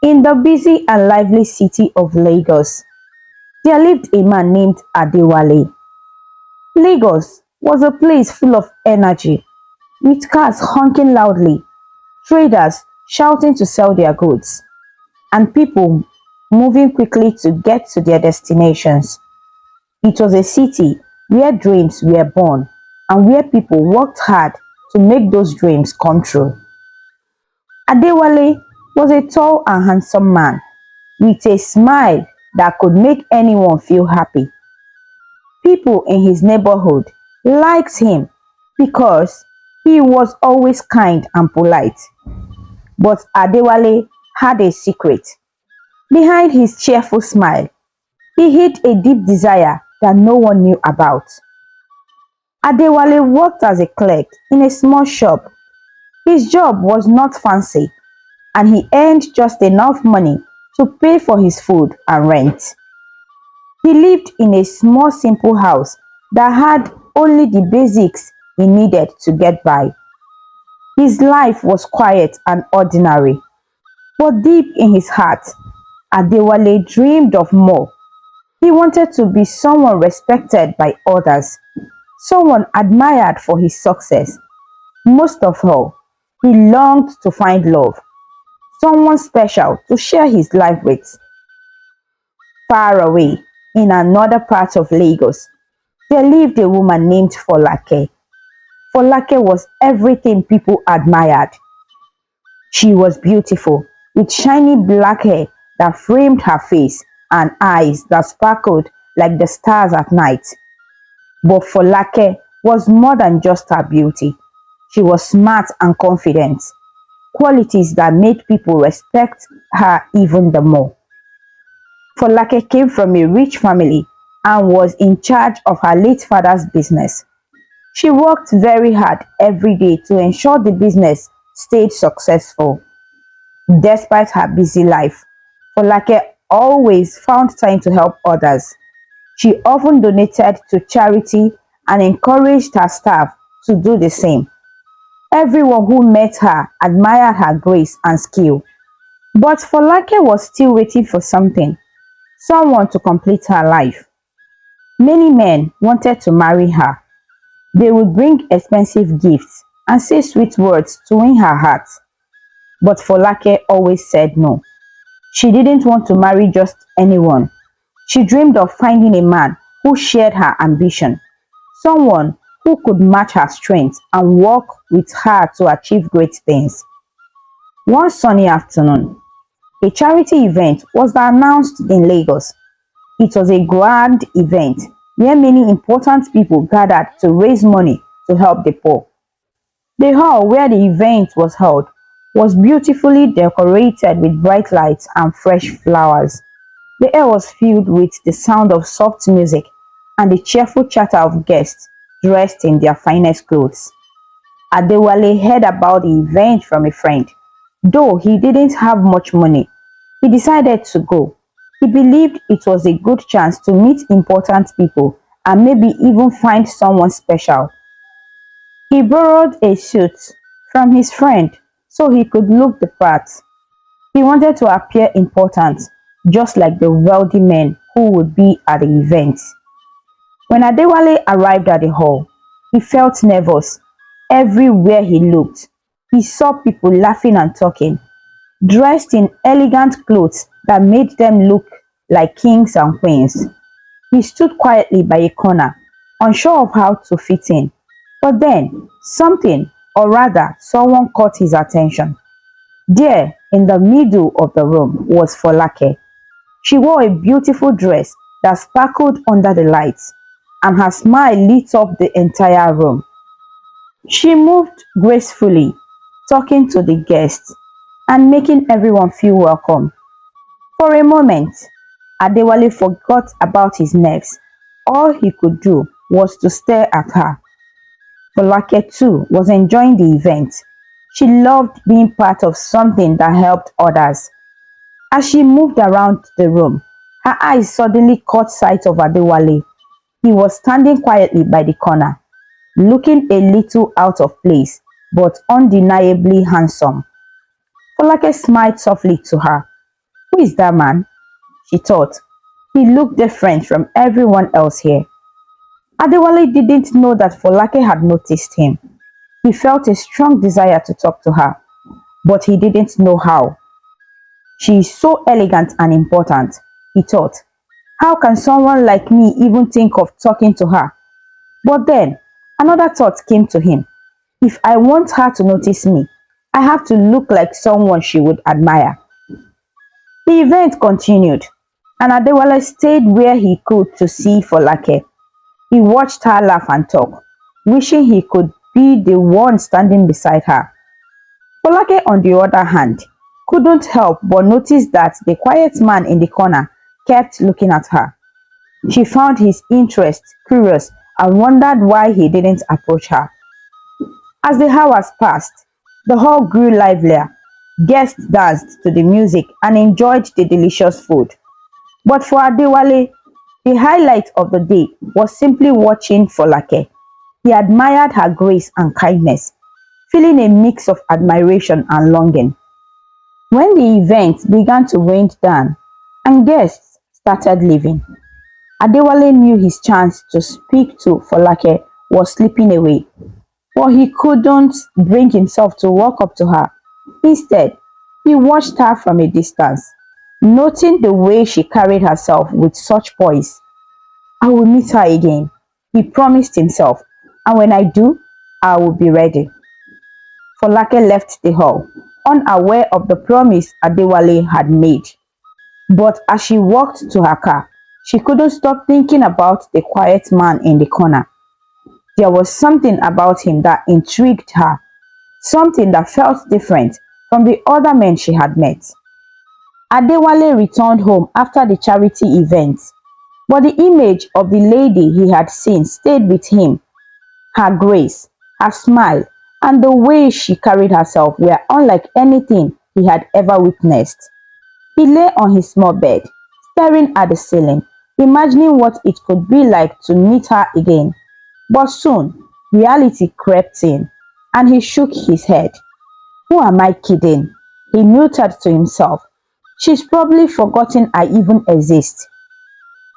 In the busy and lively city of Lagos, there lived a man named Adewale. Lagos was a place full of energy, with cars honking loudly, traders shouting to sell their goods, and people moving quickly to get to their destinations. It was a city where dreams were born and where people worked hard to make those dreams come true. Adewale was a tall and handsome man with a smile that could make anyone feel happy. People in his neighborhood liked him because he was always kind and polite. But Adewale had a secret. Behind his cheerful smile, he hid a deep desire that no one knew about. Adewale worked as a clerk in a small shop. His job was not fancy, and he earned just enough money to pay for his food and rent. He lived in a small simple house that had only the basics he needed to get by. His life was quiet and ordinary, but deep in his heart, Adewale dreamed of more. He wanted to be someone respected by others, someone admired for his success. Most of all, he longed to find love, someone special to share his life with. Far away, in another part of Lagos, there lived a woman named Folake. Folake was everything people admired. She was beautiful, with shiny black hair that framed her face and eyes that sparkled like the stars at night. But Folake was more than just her beauty. She was smart and confident, qualities that made people respect her even the more. Folake came from a rich family and was in charge of her late father's business. She worked very hard every day to ensure the business stayed successful. Despite her busy life, Folake always found time to help others. She often donated to charity and encouraged her staff to do the same. Everyone who met her admired her grace and skill. But Folake was still waiting for something, someone to complete her life. Many men wanted to marry her. They would bring expensive gifts and say sweet words to win her heart. But Folake always said no. She didn't want to marry just anyone. She dreamed of finding a man who shared her ambition, someone who could match her strength and work with her to achieve great things. One sunny afternoon, a charity event was announced in Lagos. It was a grand event where many important people gathered to raise money to help the poor. The hall where the event was held was beautifully decorated with bright lights and fresh flowers. The air was filled with the sound of soft music and the cheerful chatter of guests dressed in their finest clothes. Adewale heard about the event from a friend. Though he didn't have much money, he decided to go. He believed it was a good chance to meet important people and maybe even find someone special. He borrowed a suit from his friend so he could look the part. He wanted to appear important, just like the wealthy men who would be at the event. When Adewale arrived at the hall, he felt nervous. Everywhere he looked, he saw people laughing and talking, dressed in elegant clothes that made them look like kings and queens. He stood quietly by a corner, unsure of how to fit in. But then, something, or rather, someone caught his attention. There, in the middle of the room, was Folake. She wore a beautiful dress that sparkled under the lights, and her smile lit up the entire room. She moved gracefully, talking to the guests and making everyone feel welcome. For a moment, Adewale forgot about his nerves. All he could do was to stare at her. Folake too was enjoying the event. She loved being part of something that helped others. As she moved around the room, her eyes suddenly caught sight of Adewale. He was standing quietly by the corner, looking a little out of place, but undeniably handsome. Folake smiled softly to her. Who is that man? She thought. He looked different from everyone else here. Adewale didn't know that Folake had noticed him. He felt a strong desire to talk to her, but he didn't know how. She is so elegant and important, he thought. How can someone like me even think of talking to her? But then, another thought came to him. If I want her to notice me, I have to look like someone she would admire. The event continued, and Adewale stayed where he could to see Folake. He watched her laugh and talk, wishing he could be the one standing beside her. Folake, on the other hand, couldn't help but notice that the quiet man in the corner kept looking at her. She found his interest curious and wondered why he didn't approach her. As the hours passed, the hall grew livelier. Guests danced to the music and enjoyed the delicious food. But for Adewale, the highlight of the day was simply watching Folake. He admired her grace and kindness, feeling a mix of admiration and longing. When the event began to wind down and guests started leaving, Adewale knew his chance to speak to Folake was slipping away, but he couldn't bring himself to walk up to her. Instead, he watched her from a distance, noting the way she carried herself with such poise. I will meet her again, he promised himself, and when I do, I will be ready. Folake left the hall, unaware of the promise Adewale had made. But as she walked to her car, she couldn't stop thinking about the quiet man in the corner. There was something about him that intrigued her, something that felt different from the other men she had met. Adewale returned home after the charity event, but the image of the lady he had seen stayed with him. Her grace, her smile, and the way she carried herself were unlike anything he had ever witnessed. He lay on his small bed, staring at the ceiling, imagining what it could be like to meet her again. But soon, reality crept in, and he shook his head. Who am I kidding? He muttered to himself. She's probably forgotten I even exist.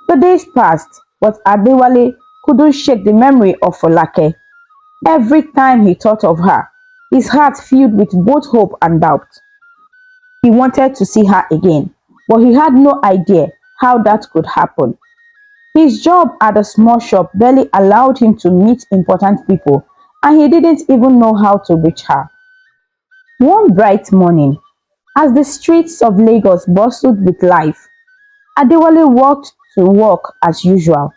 The days passed, but Adewale couldn't shake the memory of Folake. Every time he thought of her, his heart filled with both hope and doubt. He wanted to see her again, but he had no idea how that could happen. His job at a small shop barely allowed him to meet important people, and he didn't even know how to reach her. One bright morning, as the streets of Lagos bustled with life, Adewale walked to work as usual.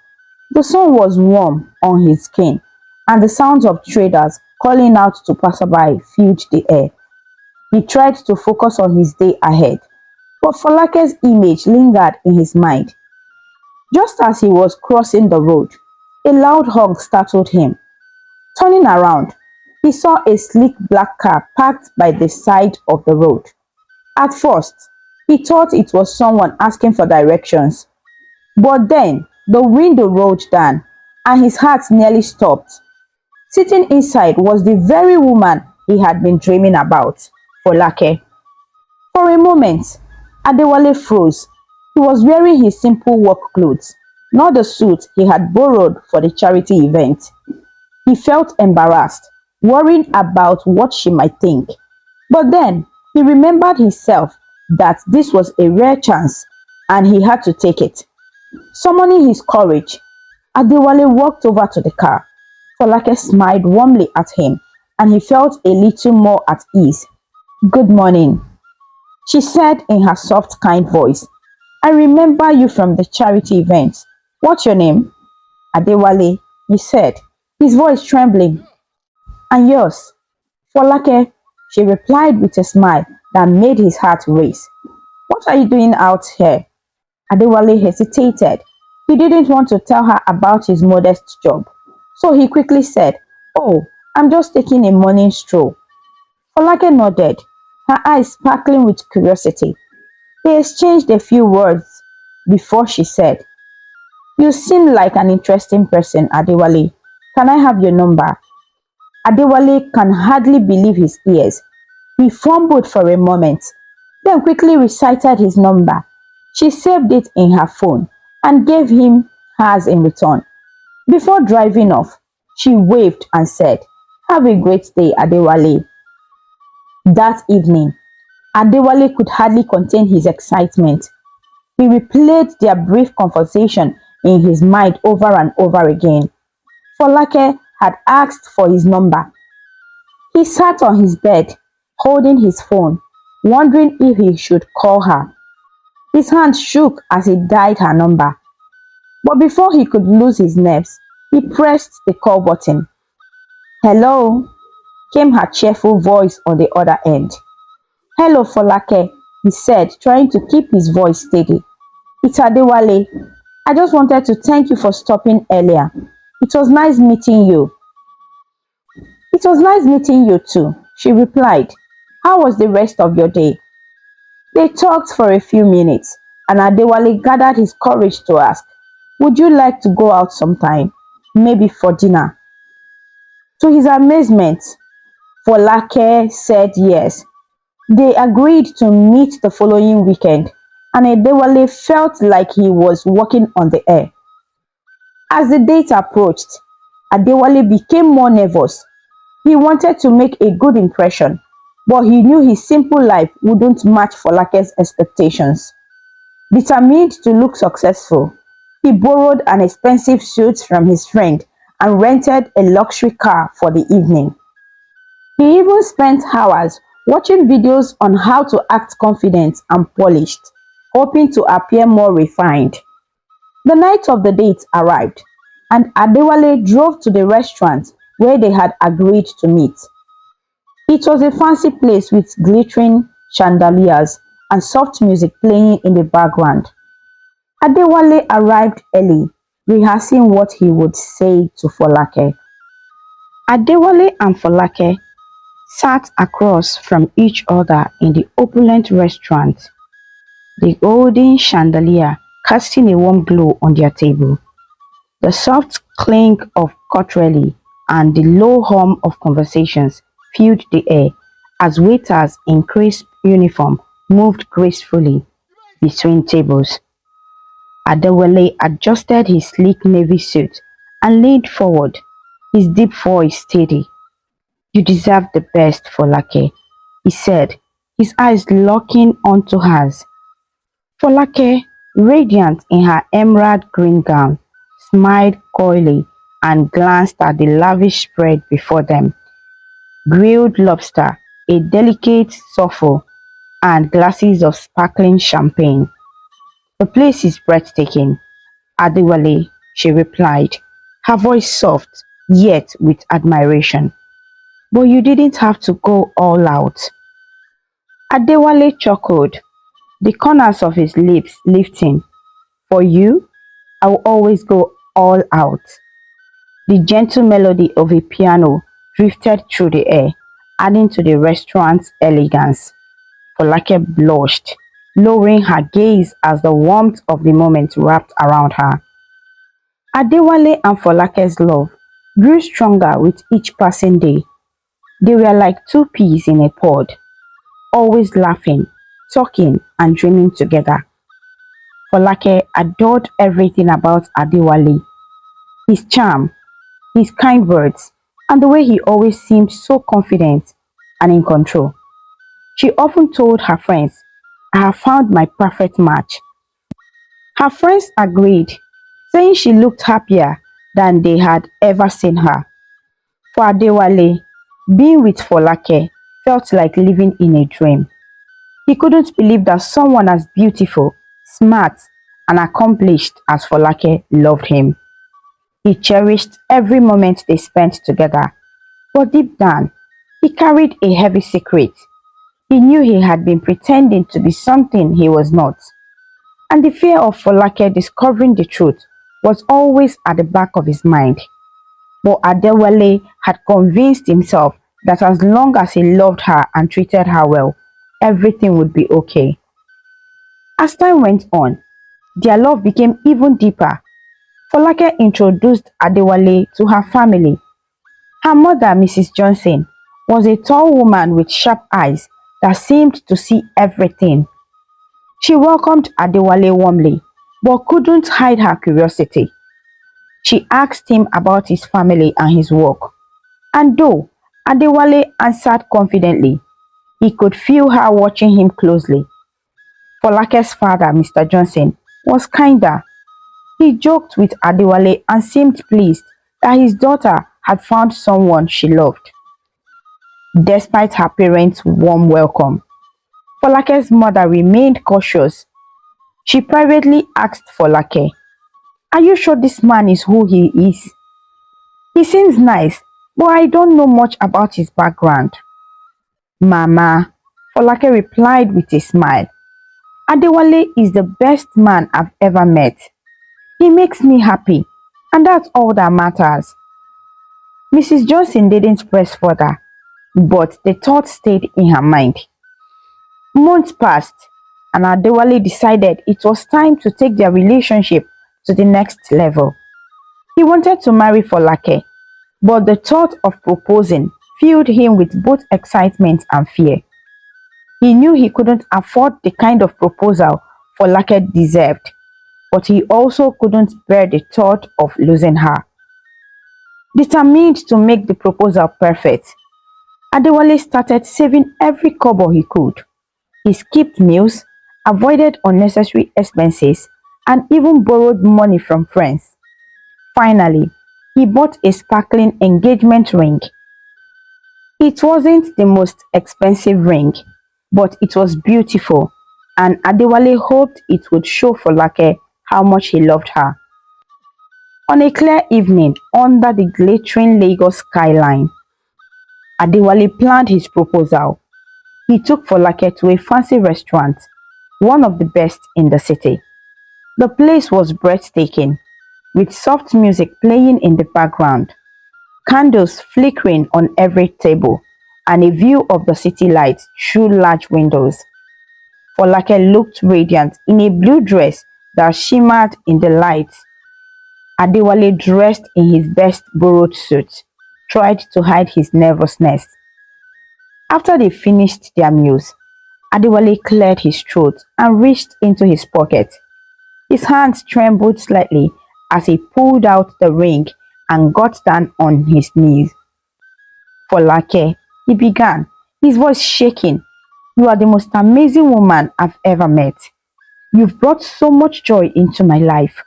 The sun was warm on his skin, and the sounds of traders calling out to passerby filled the air. He tried to focus on his day ahead, but Folake's image lingered in his mind. Just as he was crossing the road, a loud honk startled him. Turning around, he saw a sleek black car parked by the side of the road. At first, he thought it was someone asking for directions, but then the window rolled down and his heart nearly stopped. Sitting inside was the very woman he had been dreaming about, Folake. For a moment, Adewale froze. He was wearing his simple work clothes, not the suit he had borrowed for the charity event. He felt embarrassed, worried about what she might think. But then he remembered himself that this was a rare chance and he had to take it. Summoning his courage, Adewale walked over to the car. Folake smiled warmly at him and he felt a little more at ease. Good morning, she said in her soft, kind voice. I remember you from the charity event. What's your name? Adewale, he said, his voice trembling. And yours? Folake, she replied with a smile that made his heart race. What are you doing out here? Adewale hesitated. He didn't want to tell her about his modest job. So he quickly said, Oh, I'm just taking a morning stroll. Folake nodded, her eyes sparkling with curiosity. They exchanged a few words before she said, You seem like an interesting person, Adewale. Can I have your number? Adewale can hardly believe his ears. He fumbled for a moment. then quickly recited his number. She saved it in her phone and gave him hers in return. Before driving off, she waved and said, "Have a great day, Adewale." That evening, Adewale could hardly contain his excitement. He replayed their brief conversation in his mind over and over again. Folake had asked for his number. He sat on his bed, holding his phone, wondering if he should call her. His hand shook as he dialed her number. But before he could lose his nerves, he pressed the call button. "Hello," came her cheerful voice on the other end. "Hello, Folake," he said, trying to keep his voice steady. "It's Adewale. I just wanted to thank you for stopping earlier. It was nice meeting you." "It was nice meeting you too," she replied. "How was the rest of your day?" They talked for a few minutes, and Adewale gathered his courage to ask, "Would you like to go out sometime? Maybe for dinner?" To his amazement, Folake said yes. They agreed to meet the following weekend, and Adewale felt like he was walking on the air. As the date approached, Adewale became more nervous. He wanted to make a good impression, but he knew his simple life wouldn't match Folake's expectations. Determined to look successful, he borrowed an expensive suit from his friend and rented a luxury car for the evening. He even spent hours watching videos on how to act confident and polished, hoping to appear more refined. The night of the date arrived, and Adewale drove to the restaurant where they had agreed to meet. It was a fancy place with glittering chandeliers and soft music playing in the background. Adewale arrived early, rehearsing what he would say to Folake. Adewale and Folake sat across from each other in the opulent restaurant, the golden chandelier casting a warm glow on their table. The soft clink of cutlery and the low hum of conversations filled the air as waiters in crisp uniform moved gracefully between tables. Adewale adjusted his sleek navy suit and leaned forward, his deep voice steady. "You deserve the best, Folake," he said, his eyes locking onto hers. Folake, radiant in her emerald green gown, smiled coyly and glanced at the lavish spread before them: grilled lobster, a delicate souffle, and glasses of sparkling champagne. "The place is breathtaking, Adewale," she replied, her voice soft, yet with admiration. "But you didn't have to go all out." Adewale chuckled, the corners of his lips lifting. "For you, I will always go all out." The gentle melody of a piano drifted through the air, adding to the restaurant's elegance. Folake blushed, lowering her gaze as the warmth of the moment wrapped around her. Adewale and Folake's love grew stronger with each passing day. They were like two peas in a pod, always laughing, talking, and dreaming together. Folake adored everything about Adewale: his charm, his kind words, and the way he always seemed so confident and in control. She often told her friends, "I have found my perfect match." Her friends agreed, saying she looked happier than they had ever seen her. For Adewale, being with Folake felt like living in a dream. He couldn't believe that someone as beautiful, smart, and accomplished as Folake loved him. He cherished every moment they spent together, but deep down, he carried a heavy secret. He knew he had been pretending to be something he was not, and the fear of Folake discovering the truth was always at the back of his mind. But Adewale had convinced himself that as long as he loved her and treated her well, everything would be okay. As time went on, their love became even deeper. Folake introduced Adewale to her family. Her mother, Mrs. Johnson, was a tall woman with sharp eyes that seemed to see everything. She welcomed Adewale warmly, but couldn't hide her curiosity. She asked him about his family and his work, and though Adewale answered confidently, he could feel her watching him closely. Folake's father, Mr. Johnson, was kinder. He joked with Adewale and seemed pleased that his daughter had found someone she loved. Despite her parents' warm welcome, Folake's mother remained cautious. She privately asked Folake, "Are you sure this man is who he is? He seems nice, but I don't know much about his background." "Mama," Folake replied with a smile, "Adewale is the best man I've ever met. He makes me happy, and that's all that matters." Mrs. Johnson didn't press further, but the thought stayed in her mind. Months passed, and Adewale decided it was time to take their relationship to the next level. He wanted to marry Folake, but the thought of proposing filled him with both excitement and fear. He knew he couldn't afford the kind of proposal Folake deserved, but he also couldn't bear the thought of losing her. Determined to make the proposal perfect, Adewale started saving every kobo he could. He skipped meals, avoided unnecessary expenses, and even borrowed money from friends. Finally, he bought a sparkling engagement ring. It wasn't the most expensive ring, but it was beautiful, and Adewale hoped it would show Folake how much he loved her. On a clear evening under the glittering Lagos skyline, Adewale planned his proposal. He took Folake to a fancy restaurant, one of the best in the city. The place was breathtaking, with soft music playing in the background, candles flickering on every table, and a view of the city lights through large windows. Folake looked radiant in a blue dress that shimmered in the lights. Adewale, dressed in his best borrowed suit, tried to hide his nervousness. After they finished their meals, Adewale cleared his throat and reached into his pocket. His hands trembled slightly as he pulled out the ring and got down on his knees. "Folake," he began, his voice shaking, "you are the most amazing woman I've ever met. You've brought so much joy into my life,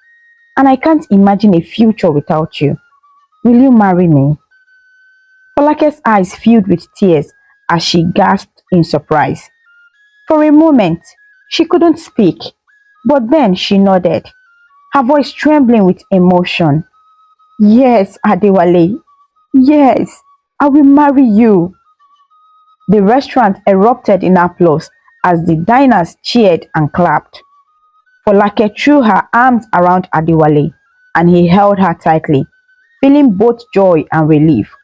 and I can't imagine a future without you. Will you marry me?" Folake's eyes filled with tears as she gasped in surprise. For a moment, she couldn't speak, but then she nodded, her voice trembling with emotion. "Yes, Adewale. Yes, I will marry you." The restaurant erupted in applause as the diners cheered and clapped. Folake threw her arms around Adewale and he held her tightly, feeling both joy and relief.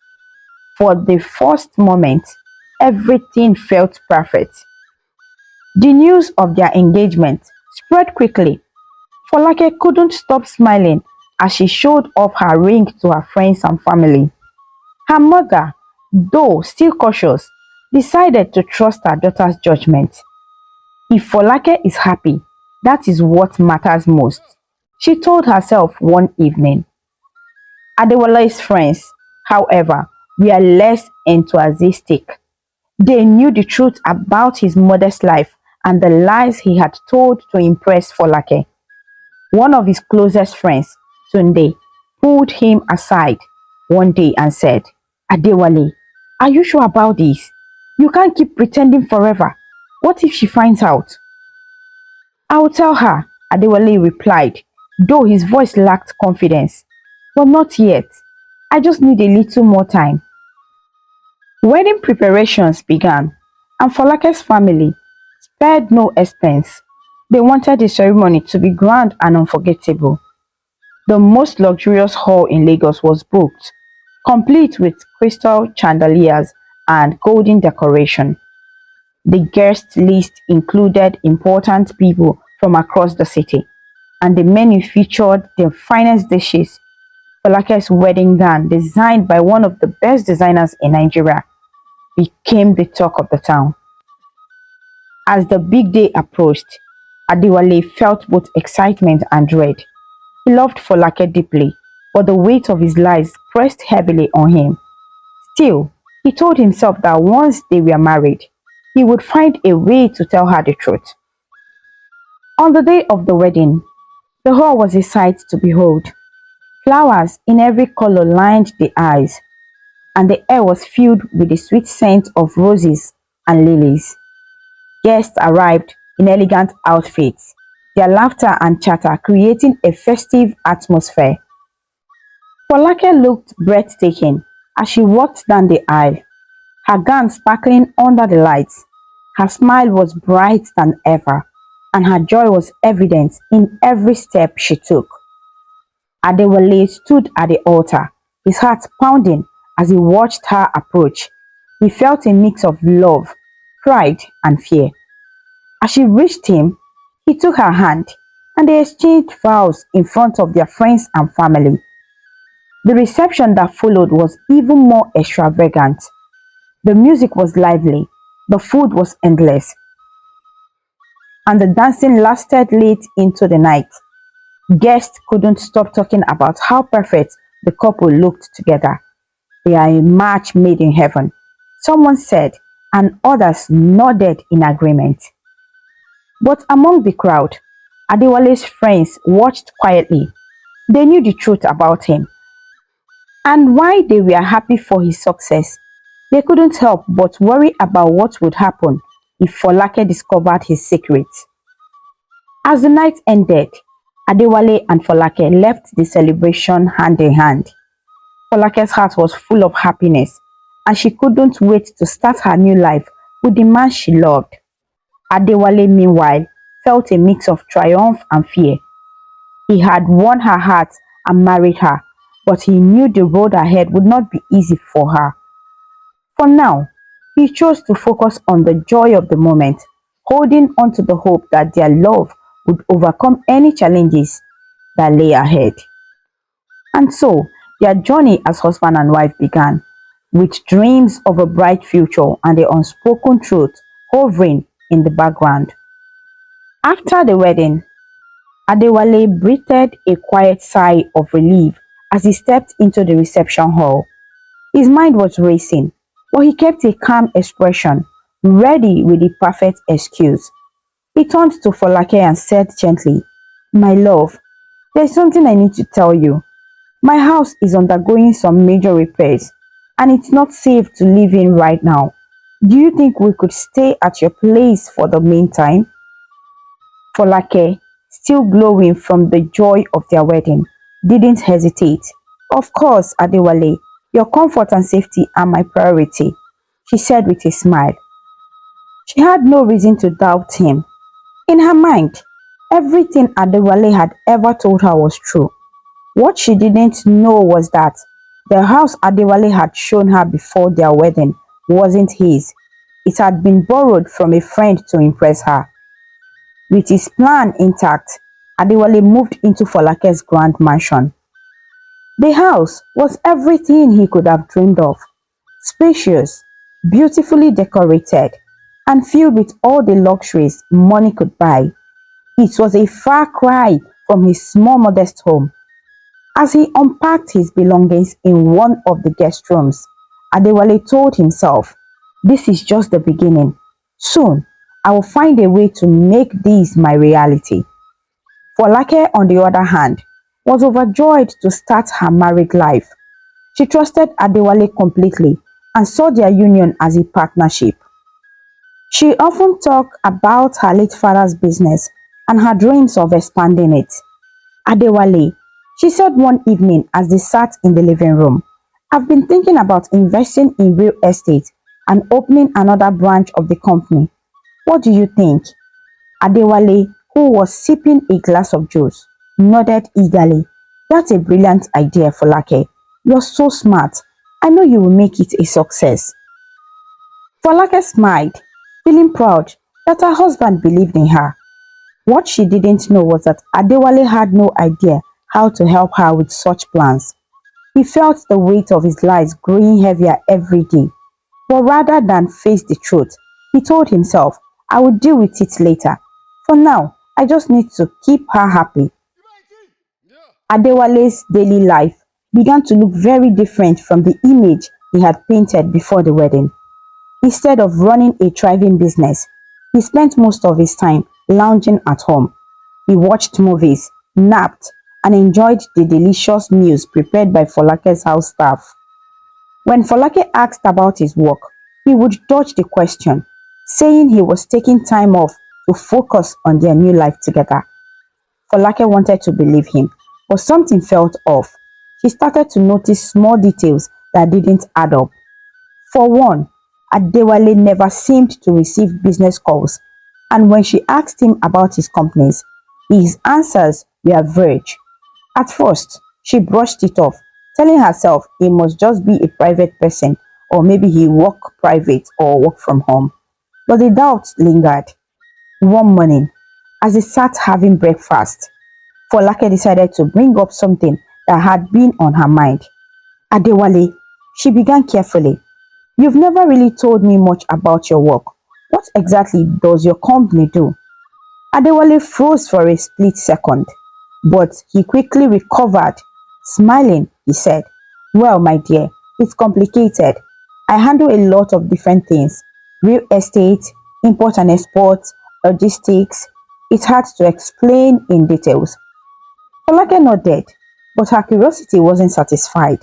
For the first moment, everything felt perfect. The news of their engagement spread quickly. Folake couldn't stop smiling as she showed off her ring to her friends and family. Her mother, though still cautious, decided to trust her daughter's judgment. If Folake is happy, that is what matters most, she told herself one evening. Adewale's friends, however, were less enthusiastic. They knew the truth about his modest life and the lies he had told to impress Folake. One of his closest friends, Tunde, pulled him aside one day and said, "Adewale, are you sure about this? You can't keep pretending forever. What if she finds out?" "I'll tell her," Adewale replied, though his voice lacked confidence. "But not yet. I just need a little more time." Wedding preparations began, and Folake's family spared no expense. They wanted the ceremony to be grand and unforgettable. The most luxurious hall in Lagos was booked, complete with crystal chandeliers and golden decoration. The guest list included important people from across the city, and the menu featured the finest dishes. Folake's wedding gown, designed by one of the best designers in Nigeria, became the talk of the town. As the big day approached, Adewale felt both excitement and dread. He loved Folake deeply, but the weight of his lies pressed heavily on him. Still, he told himself that once they were married, he would find a way to tell her the truth. On the day of the wedding, the hall was a sight to behold. Flowers in every color lined the eyes, and the air was filled with the sweet scent of roses and lilies. Guests arrived in elegant outfits, their laughter and chatter creating a festive atmosphere. Folake looked breathtaking as she walked down the aisle, her gown sparkling under the lights. Her smile was bright than ever, and her joy was evident in every step she took. Adewale stood at the altar, his heart pounding as he watched her approach. He felt a mix of love, pride, and fear. As she reached him, he took her hand, and they exchanged vows in front of their friends and family. The reception that followed was even more extravagant. The music was lively, the food was endless, and the dancing lasted late into the night. Guests couldn't stop talking about how perfect the couple looked together. They are a match made in heaven, someone said, and others nodded in agreement. But among the crowd, Adewale's friends watched quietly. They knew the truth about him, and while they were happy for his success, they couldn't help but worry about what would happen if Folake discovered his secret. As the night ended, Adewale and Folake left the celebration hand in hand. Folake's heart was full of happiness, and she couldn't wait to start her new life with the man she loved. Adewale, meanwhile, felt a mix of triumph and fear. He had won her heart and married her, but he knew the road ahead would not be easy for her. For now, he chose to focus on the joy of the moment, holding on to the hope that their love would overcome any challenges that lay ahead. And so, their journey as husband and wife began, with dreams of a bright future and the unspoken truth hovering in the background. After the wedding, Adewale breathed a quiet sigh of relief as he stepped into the reception hall. His mind was racing, but he kept a calm expression, ready with the perfect excuse. He turned to Folake and said gently, "My love, there's something I need to tell you. My house is undergoing some major repairs, and it's not safe to live in right now. Do you think we could stay at your place for the meantime?" Folake, still glowing from the joy of their wedding, didn't hesitate. "Of course, Adewale, your comfort and safety are my priority," she said with a smile. She had no reason to doubt him. In her mind, everything Adewale had ever told her was true. What she didn't know was that the house Adewale had shown her before their wedding wasn't his. It had been borrowed from a friend to impress her. With his plan intact, Adewale moved into Folake's grand mansion. The house was everything he could have dreamed of: spacious, beautifully decorated, and filled with all the luxuries money could buy. It was a far cry from his small modest home. As he unpacked his belongings in one of the guest rooms, Adewale told himself, "This is just the beginning. Soon, I will find a way to make this my reality." Folake, on the other hand, was overjoyed to start her married life. She trusted Adewale completely and saw their union as a partnership. She often talked about her late father's business and her dreams of expanding it. "Adewale," she said one evening as they sat in the living room, "I've been thinking about investing in real estate and opening another branch of the company. What do you think?" Adewale, who was sipping a glass of juice, nodded eagerly. "That's a brilliant idea, Folake. You're so smart. I know you will make it a success." Folake smiled, feeling proud that her husband believed in her. What she didn't know was that Adewale had no idea how to help her with such plans. He felt the weight of his lies growing heavier every day. But rather than face the truth, he told himself, I will deal with it later. For now, I just need to keep her happy. Adewale's daily life began to look very different from the image he had painted before the wedding. Instead of running a thriving business, he spent most of his time lounging at home. He watched movies, napped, and enjoyed the delicious meals prepared by Folake's house staff. When Folake asked about his work, he would dodge the question, saying he was taking time off to focus on their new life together. Folake wanted to believe him, but something felt off. She started to notice small details that didn't add up. For one, Adewale never seemed to receive business calls, and when she asked him about his companies, his answers were vague. At first, she brushed it off, telling herself he must just be a private person, or maybe he work private or work from home. But the doubt lingered. One morning, as they sat having breakfast, Folake decided to bring up something that had been on her mind. Adewale, she began carefully. You've never really told me much about your work. What exactly does your company do? Adewale froze for a split second, but he quickly recovered. Smiling, he said, well, my dear, it's complicated. I handle a lot of different things. Real estate, import and export, logistics. It's hard to explain in details. Folake nodded, but her curiosity wasn't satisfied.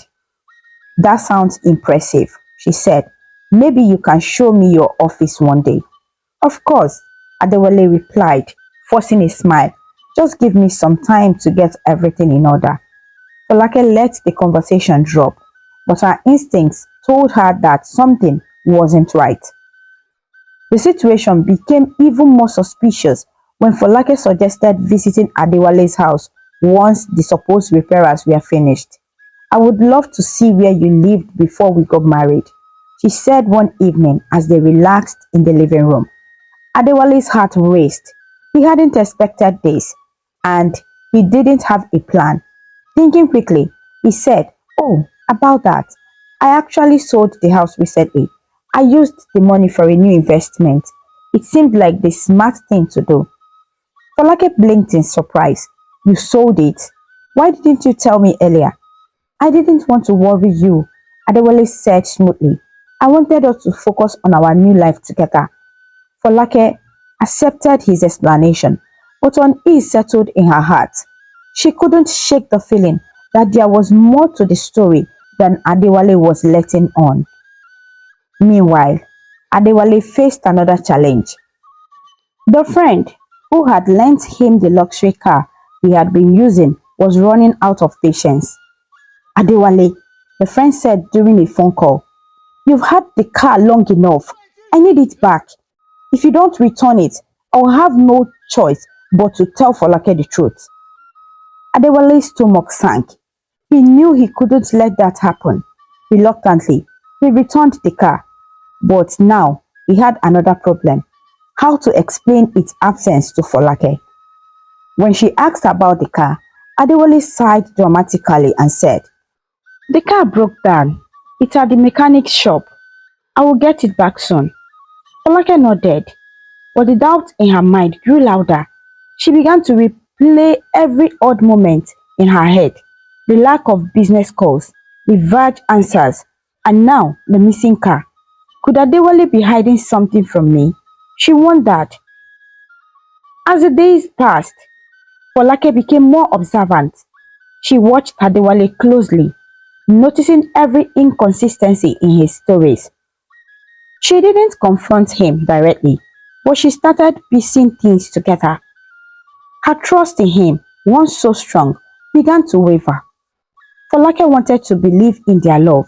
That sounds impressive, she said. Maybe you can show me your office one day. Of course, Adewale replied, forcing a smile. Just give me some time to get everything in order. Folake let the conversation drop, but her instincts told her that something wasn't right. The situation became even more suspicious when Folake suggested visiting Adewale's house once the supposed repairs were finished. I would love to see where you lived before we got married, she said one evening as they relaxed in the living room. Adewale's heart raced. He hadn't expected this, and he didn't have a plan. Thinking quickly, he said, oh, about that. I actually sold the house recently. I used the money for a new investment. It seemed like the smart thing to do. Folake blinked in surprise. You sold it? Why didn't you tell me earlier? I didn't want to worry you, Adewale said smoothly. I wanted us to focus on our new life together. Folake accepted his explanation, but unease settled in her heart. She couldn't shake the feeling that there was more to the story than Adewale was letting on. Meanwhile, Adewale faced another challenge. The friend who had lent him the luxury car he had been using was running out of patience. Adewale, the friend said during a phone call, you've had the car long enough. I need it back. If you don't return it, I'll have no choice but to tell Folake the truth. Adewale's stomach sank. He knew he couldn't let that happen. Reluctantly, he returned the car. But now, he had another problem. How to explain its absence to Folake. When she asked about the car, Adewale sighed dramatically and said, the car broke down. It's at the mechanic's shop. I will get it back soon. Folake nodded, but the doubt in her mind grew louder. She began to replay every odd moment in her head. The lack of business calls, the vague answers, and now the missing car. Could Adewale be hiding something from me? She wondered. As the days passed, Folake became more observant. She watched Adewale closely, noticing every inconsistency in his stories. She didn't confront him directly, but she started piecing things together. Her trust in him, once so strong, began to waver. Folake wanted to believe in their love,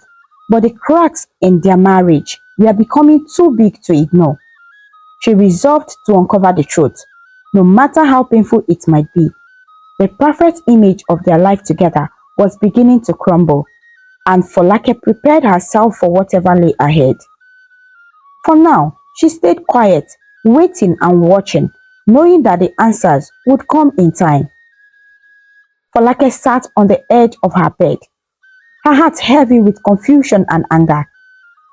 but the cracks in their marriage were becoming too big to ignore. She resolved to uncover the truth, no matter how painful it might be. The perfect image of their life together was beginning to crumble, and Folake prepared herself for whatever lay ahead. For now, she stayed quiet, waiting and watching, knowing that the answers would come in time. Folake sat on the edge of her bed, her heart heavy with confusion and anger.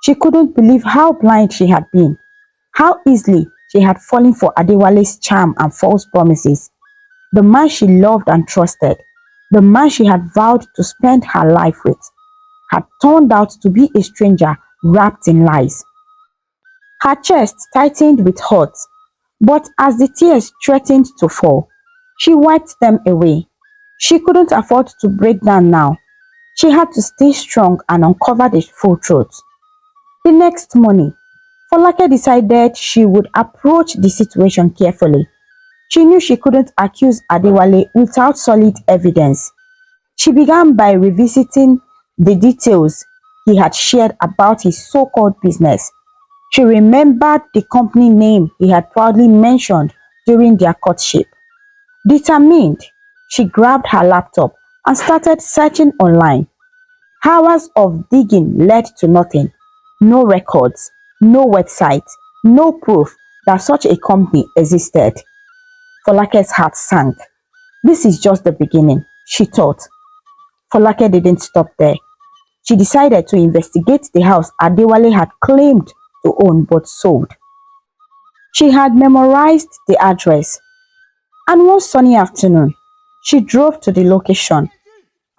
She couldn't believe how blind she had been, how easily she had fallen for Adewale's charm and false promises. The man she loved and trusted, the man she had vowed to spend her life with, had turned out to be a stranger wrapped in lies. Her chest tightened with hurt, but as the tears threatened to fall, she wiped them away. She couldn't afford to break down now. She had to stay strong and uncover the full truth. The next morning, Folake decided she would approach the situation carefully. She knew she couldn't accuse Adewale without solid evidence. She began by revisiting the details he had shared about his so-called business. She remembered the company name he had proudly mentioned during their courtship. Determined, she grabbed her laptop and started searching online. Hours of digging led to nothing. No records, no website, no proof that such a company existed. Folake's heart sank. This is just the beginning, she thought. Folake didn't stop there. She decided to investigate the house Adewale had claimed to own but sold. She had memorized the address, and one sunny afternoon, she drove to the location.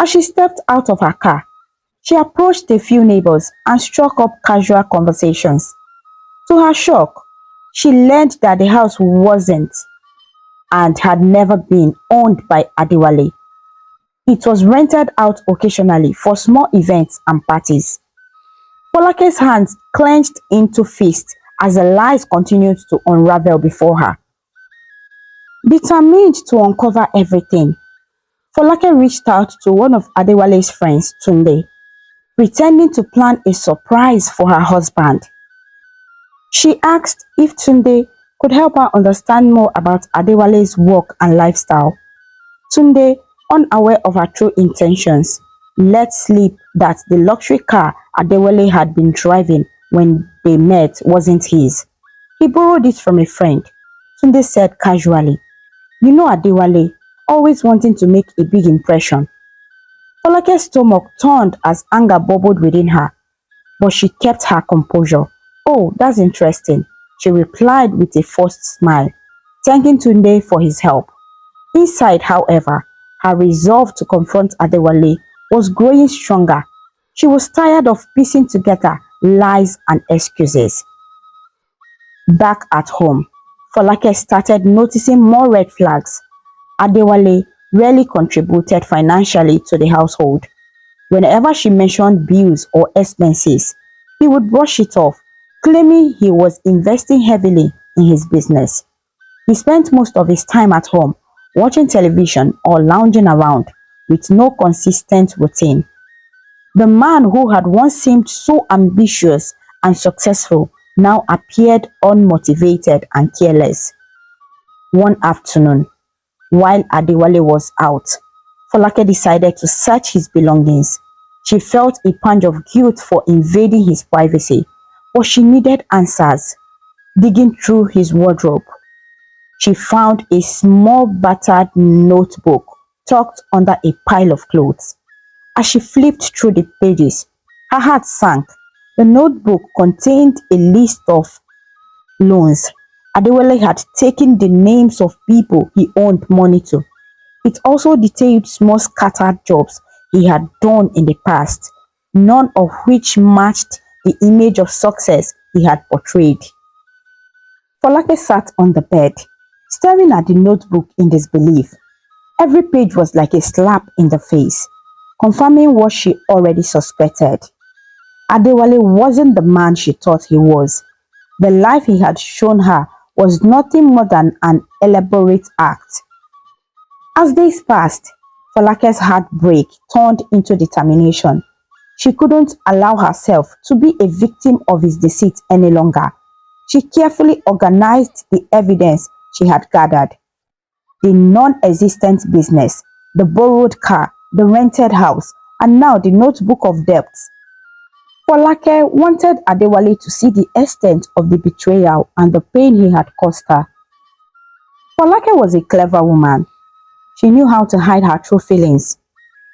As she stepped out of her car, she approached a few neighbors and struck up casual conversations. To her shock, she learned that the house wasn't and had never been owned by Adewale. It was rented out occasionally for small events and parties. Folake's hands clenched into fists as the lies continued to unravel before her. Determined to uncover everything, Folake reached out to one of Adewale's friends, Tunde, pretending to plan a surprise for her husband. She asked if Tunde could help her understand more about Adewale's work and lifestyle. Tunde, unaware of her true intentions, let slip that the luxury car Adewale had been driving when they met wasn't his. He borrowed it from a friend. Tunde said casually, "You know Adewale, always wanting to make a big impression." Folake's stomach turned as anger bubbled within her, but she kept her composure. "Oh, that's interesting," she replied with a forced smile, thanking Tunde for his help. Inside, however, her resolve to confront Adewale was growing stronger. She was tired of piecing together lies and excuses. Back at home, Folake started noticing more red flags. Adewale rarely contributed financially to the household. Whenever she mentioned bills or expenses, he would brush it off, claiming he was investing heavily in his business. He spent most of his time at home, watching television or lounging around, with no consistent routine. The man who had once seemed so ambitious and successful now appeared unmotivated and careless. One afternoon, while Adewale was out, Folake decided to search his belongings. She felt a pang of guilt for invading his privacy, but she needed answers. Digging through his wardrobe, she found a small battered notebook tucked under a pile of clothes. As she flipped through the pages, her heart sank. The notebook contained a list of loans Adewale had taken the names of people he owed money to. It also detailed small scattered jobs he had done in the past, none of which matched the image of success he had portrayed. Folake sat on the bed, staring at the notebook in disbelief. Every page was like a slap in the face, confirming what she already suspected. Adewale wasn't the man she thought he was. The life he had shown her was nothing more than an elaborate act. As days passed, Folake's heartbreak turned into determination. She couldn't allow herself to be a victim of his deceit any longer. She carefully organized the evidence she had gathered. The non-existent business, the borrowed car, the rented house, and now the notebook of debts. Folake wanted Adewale to see the extent of the betrayal and the pain he had caused her. Folake was a clever woman. She knew how to hide her true feelings,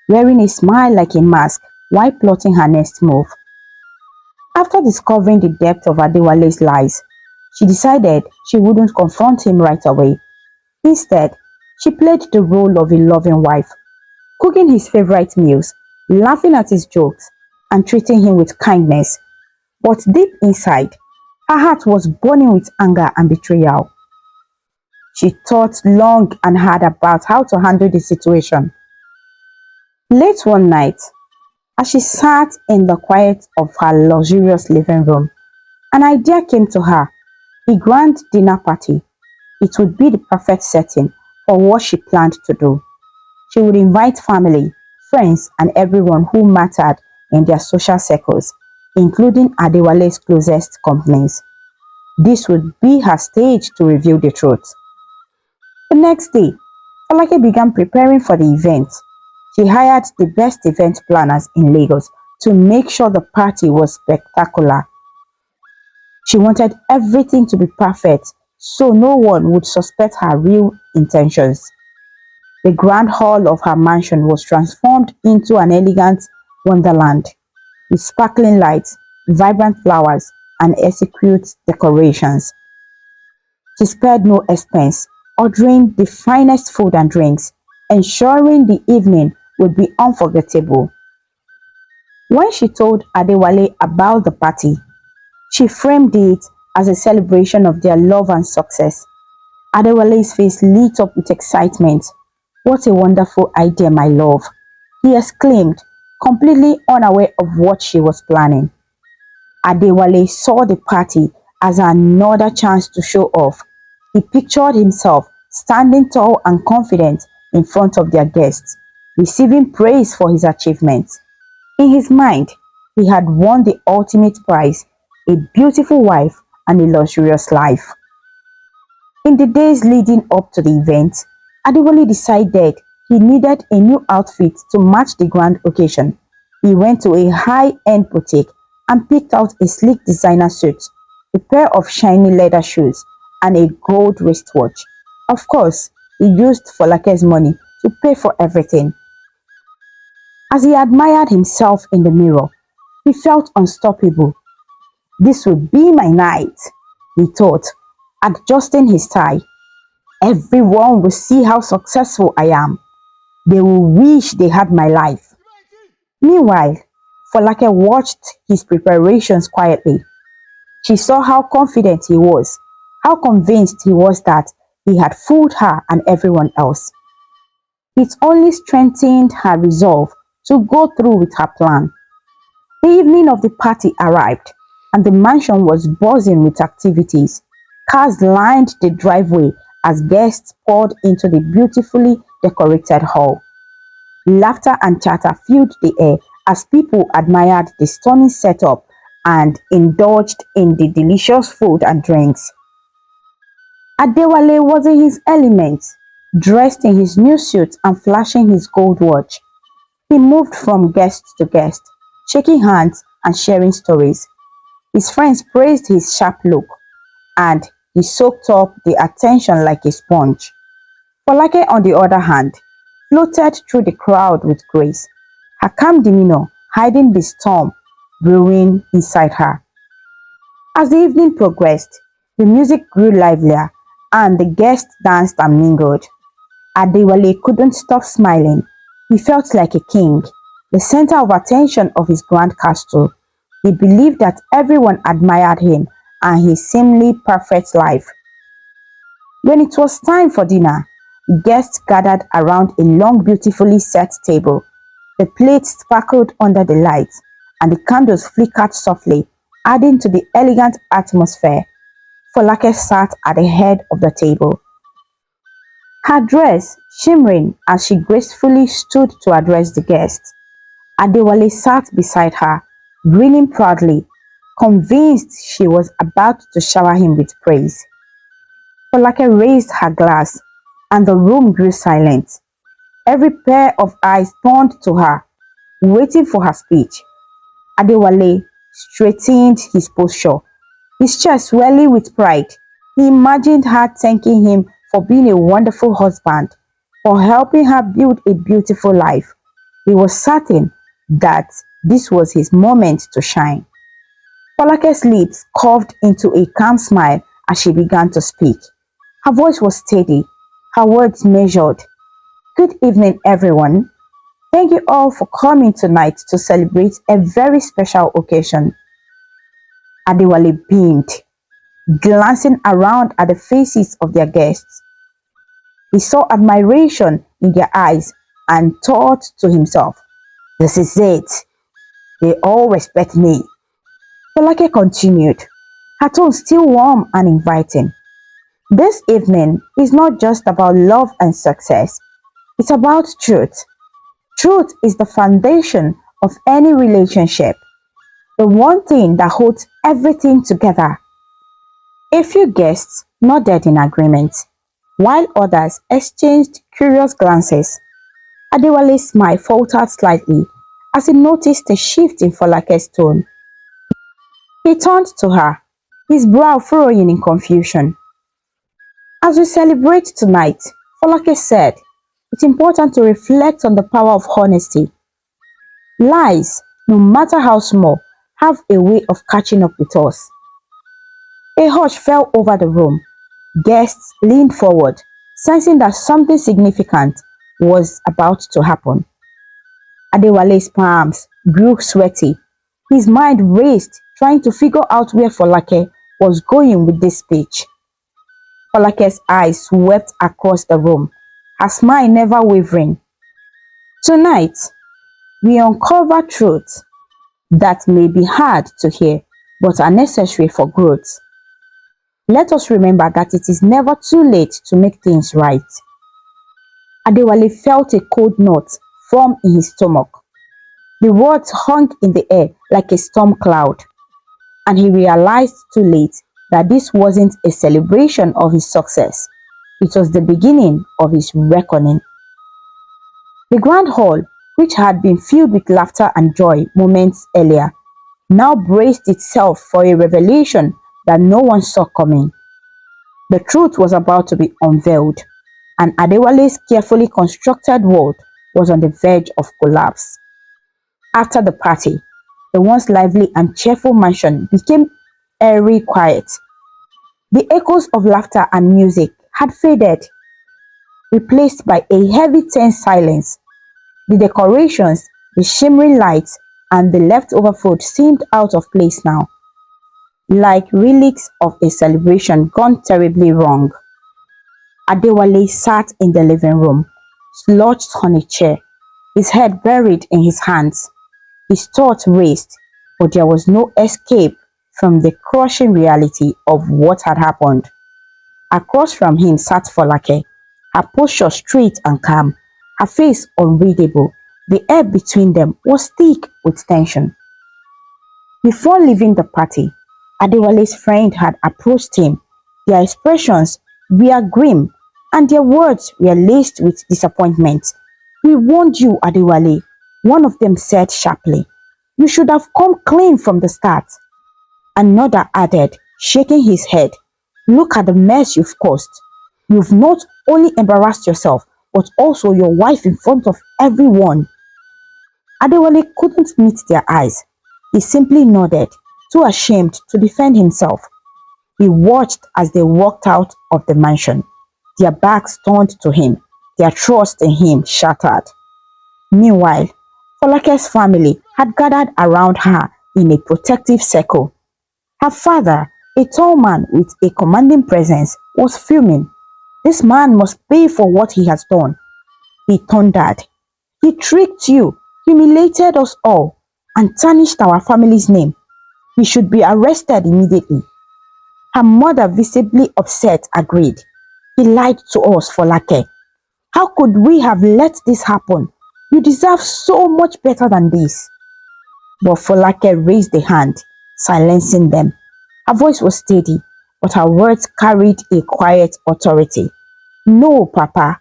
wearing a smile like a mask while plotting her next move. After discovering the depth of Adewale's lies, She decided she wouldn't confront him right away. Instead, she played the role of a loving wife, cooking his favorite meals, laughing at his jokes, and treating him with kindness. But deep inside, her heart was burning with anger and betrayal. She thought long and hard about how to handle the situation. Late one night, as she sat in the quiet of her luxurious living room, an idea came to her: a grand dinner party. It would be the perfect setting for what she planned to do. She would invite family, friends, and everyone who mattered in their social circles, including Adewale's closest companies. This would be her stage to reveal the truth. The next day, Falake began preparing for the event. She hired the best event planners in Lagos to make sure the party was spectacular. She wanted everything to be perfect so no one would suspect her real intentions. The grand hall of her mansion was transformed into an elegant wonderland with sparkling lights, vibrant flowers, and exquisite decorations. She spared no expense, ordering the finest food and drinks, ensuring the evening would be unforgettable. When she told Adewale about the party, she framed it as a celebration of their love and success. Adewale's face lit up with excitement. "What a wonderful idea, my love," he exclaimed, completely unaware of what she was planning. Adewale saw the party as another chance to show off. He pictured himself standing tall and confident in front of their guests, receiving praise for his achievements. In his mind, he had won the ultimate prize: a beautiful wife and a luxurious life. In the days leading up to the event, Adewale decided he needed a new outfit to match the grand occasion. He went to a high-end boutique and picked out a sleek designer suit, a pair of shiny leather shoes, and a gold wristwatch. Of course, he used Folake's money to pay for everything. As he admired himself in the mirror, he felt unstoppable. "This will be my night," he thought, adjusting his tie. "Everyone will see how successful I am. They will wish they had my life." Meanwhile, Folake watched his preparations quietly. She saw how confident he was, how convinced he was that he had fooled her and everyone else. It only strengthened her resolve to go through with her plan. The evening of the party arrived, and the mansion was buzzing with activities. Cars lined the driveway as guests poured into the beautifully decorated hall. Laughter and chatter filled the air as people admired the stunning setup and indulged in the delicious food and drinks. Adewale was in his element, dressed in his new suit and flashing his gold watch. He moved from guest to guest, shaking hands and sharing stories. His friends praised his sharp look, and he soaked up the attention like a sponge. Folake, on the other hand, floated through the crowd with grace, her calm demeanor hiding the storm brewing inside her. As the evening progressed, the music grew livelier and the guests danced and mingled. Adewale couldn't stop smiling. He felt like a king, the center of attention of his grand castle. He believed that everyone admired him and his seemingly perfect life. When it was time for dinner, the guests gathered around a long, beautifully set table. The plates sparkled under the lights, and the candles flickered softly, adding to the elegant atmosphere. Folake sat at the head of the table, her dress shimmering as she gracefully stood to address the guests. Adewale sat beside her, grinning proudly, convinced she was about to shower him with praise. Folake raised her glass, and the room grew silent. Every pair of eyes turned to her, waiting for her speech. Adewale straightened his posture, his chest swelling with pride. He imagined her thanking him for being a wonderful husband, for helping her build a beautiful life. He was certain that this was his moment to shine. Folake's lips curved into a calm smile as she began to speak. Her voice was steady, her words measured. Good evening, everyone. Thank you all for coming tonight to celebrate a very special occasion. Adewale beamed, glancing around at the faces of their guests. He saw admiration in their eyes and thought to himself, this is it. They all respect me. Folake continued, her tone still warm and inviting. This evening is not just about love and success. It's about truth. Truth is the foundation of any relationship, the one thing that holds everything together. A few guests nodded in agreement, while others exchanged curious glances. Adewale's smile faltered slightly as he noticed a shift in Folake's tone. He turned to her, his brow furrowing in confusion. As we celebrate tonight, Folake said, it's important to reflect on the power of honesty. Lies, no matter how small, have a way of catching up with us. A hush fell over the room. Guests leaned forward, sensing that something significant was about to happen. Adewale's palms grew sweaty. His mind raced, trying to figure out where Folake was going with this speech. Folake's eyes swept across the room, her smile never wavering. Tonight, we uncover truths that may be hard to hear but are necessary for growth. Let us remember that it is never too late to make things right. Adewale felt a cold knot form in his stomach. The words hung in the air like a storm cloud, and he realized too late that this wasn't a celebration of his success. It was the beginning of his reckoning. The grand hall, which had been filled with laughter and joy moments earlier, now braced itself for a revelation that no one saw coming. The truth was about to be unveiled, and Adewale's carefully constructed world was on the verge of collapse. After the party, the once lively and cheerful mansion became eerie quiet. The echoes of laughter and music had faded, replaced by a heavy tense silence. The decorations, the shimmering lights, and the leftover food seemed out of place now, like relics of a celebration gone terribly wrong. Adewale sat in the living room, slouched on a chair, his head buried in his hands. His thoughts raced, but there was no escape from the crushing reality of what had happened. Across from him sat Folake, her posture straight and calm, her face unreadable. The air between them was thick with tension. Before leaving the party, Adewale's friend had approached him. Their expressions were grim, and their words were laced with disappointment. "We warned you, Adewale," one of them said sharply. "You should have come clean from the start." Another added, shaking his head, "Look at the mess you've caused. You've not only embarrassed yourself, but also your wife in front of everyone." Adewale couldn't meet their eyes. He simply nodded, too ashamed to defend himself. He watched as they walked out of the mansion, their backs turned to him, their trust in him shattered. Meanwhile, Folake's family had gathered around her in a protective circle. Her father, a tall man with a commanding presence, was fuming. "This man must pay for what he has done," he thundered. "He tricked you, humiliated us all, and tarnished our family's name. He should be arrested immediately." Her mother, visibly upset, agreed. "He lied to us, Folake. How could we have let this happen? You deserve so much better than this." But Folake raised a hand, silencing them. Her voice was steady, but her words carried a quiet authority. "No, Papa.